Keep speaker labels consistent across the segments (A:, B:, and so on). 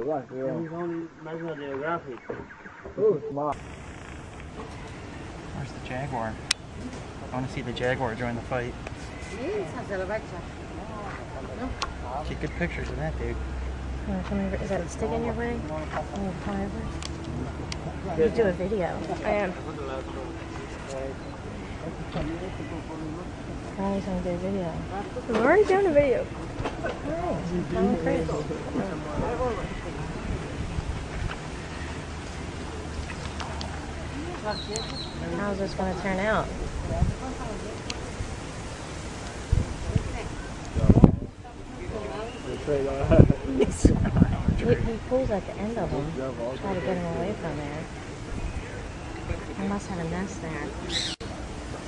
A: Where's the jaguar? I want to see the jaguar join the fight. Get good pictures of that, dude.
B: Is that a stick in your way? You do a video. I am. I was going to do a video. I'm already doing a video. Nice. I'm crazy. How's this going to turn out? He pulls at the end of them. Try to get him away from there. I must have a nest there.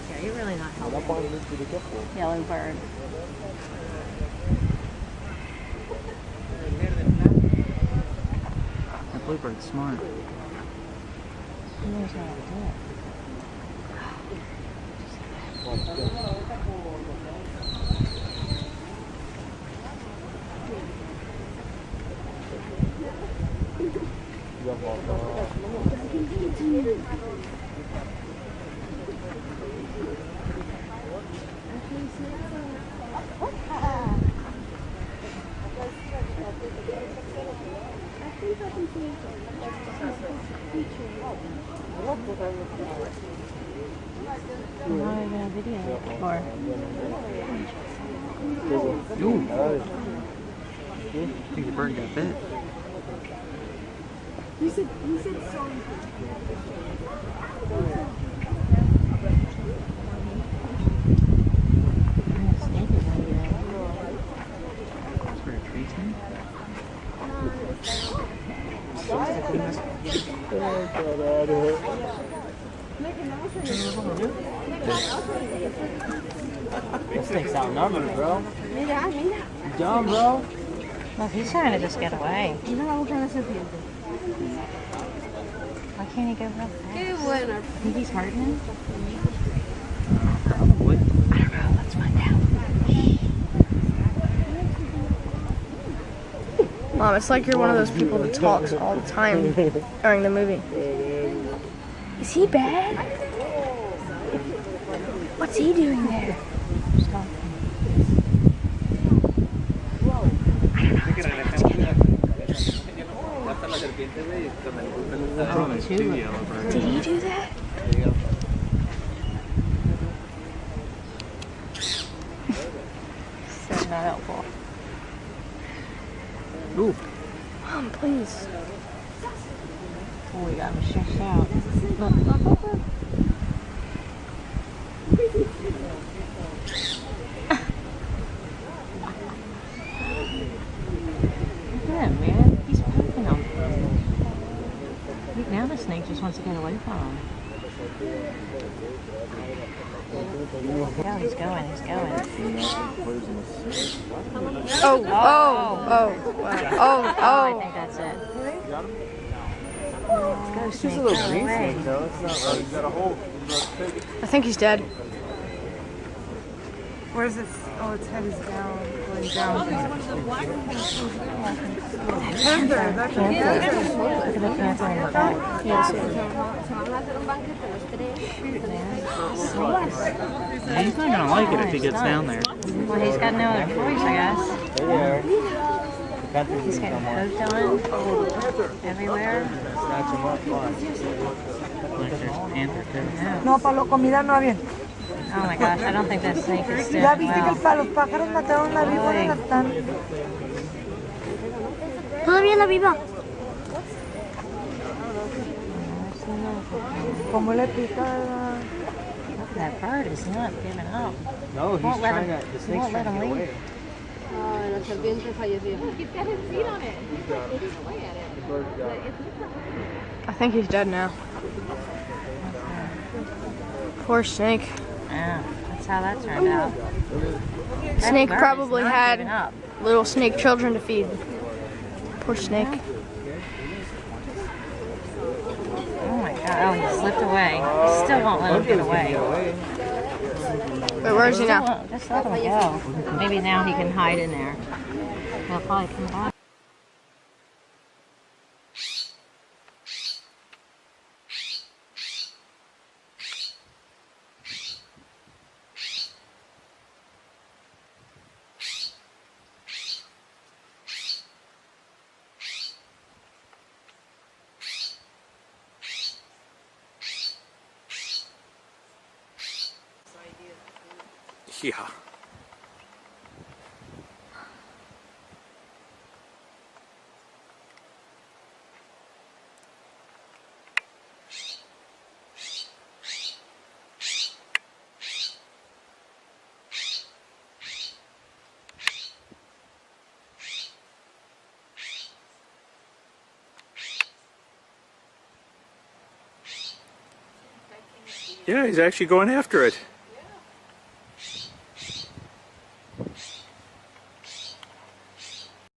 B: Yeah, you're really not helping. Yellow bird.
A: That bluebird's smart.
B: He knows how to do it. I'm not even a video before.
A: I think the bird got bit.
C: You said so.
A: That's where a tree stand?
D: This thing's outnumbered, bro.
C: Mira.
D: You dumb, bro.
B: Look, he's trying to just get away. Why can't he go real fast?
C: Qué bueno.
B: Think he's hurting him?
A: Probably.
B: I don't know. Let's find out. Mom, it's like you're one of those people that talks all the time during the movie. Is he bad? What's he doing there? Just talking. I don't know. Let's get him. Did he do that? So not helpful.
A: Ooh.
B: Mom, please. Oh, we got him stretched out. Look. Look at him, man. He's poking him. Now the snake just wants to get away from him. Yeah, he's going. I think that's it. Go, snake, go away. I think he's dead.
C: Where's its? Oh, its head is down, going down. Panther. That's a panther.
B: Look at the panther in the back. Yes.
A: Yeah, he's not gonna like it if he gets down there.
B: Well, he's got no other choice, I guess. He's getting poked on everywhere.
A: Like there's panther too.
C: No, para la comida no había.
B: Oh my gosh, I don't think that snake is doing
C: Ya viste que
B: well.
C: para los pájaros mataron la víbora y la están.
B: Todavía la viva.
C: ¿Cómo le pica?
B: Look at that bird is not giving up.
D: No, he's
B: Won't let
D: trying
B: him-
D: to. The snake's
B: won't let
D: trying
B: him
D: to get
B: leave.
D: away.
C: La serpiente falleció.
B: I think he's dead now. Poor snake. Yeah, that's how that turned out. Snake probably had little snake children to feed. Poor snake. Oh my god, oh, he slipped away. He still won't let him get away. Wait, where is he now? Just let him go. Maybe now he can hide in there. He'll probably come back.
E: here. Yeah, he's actually going after it.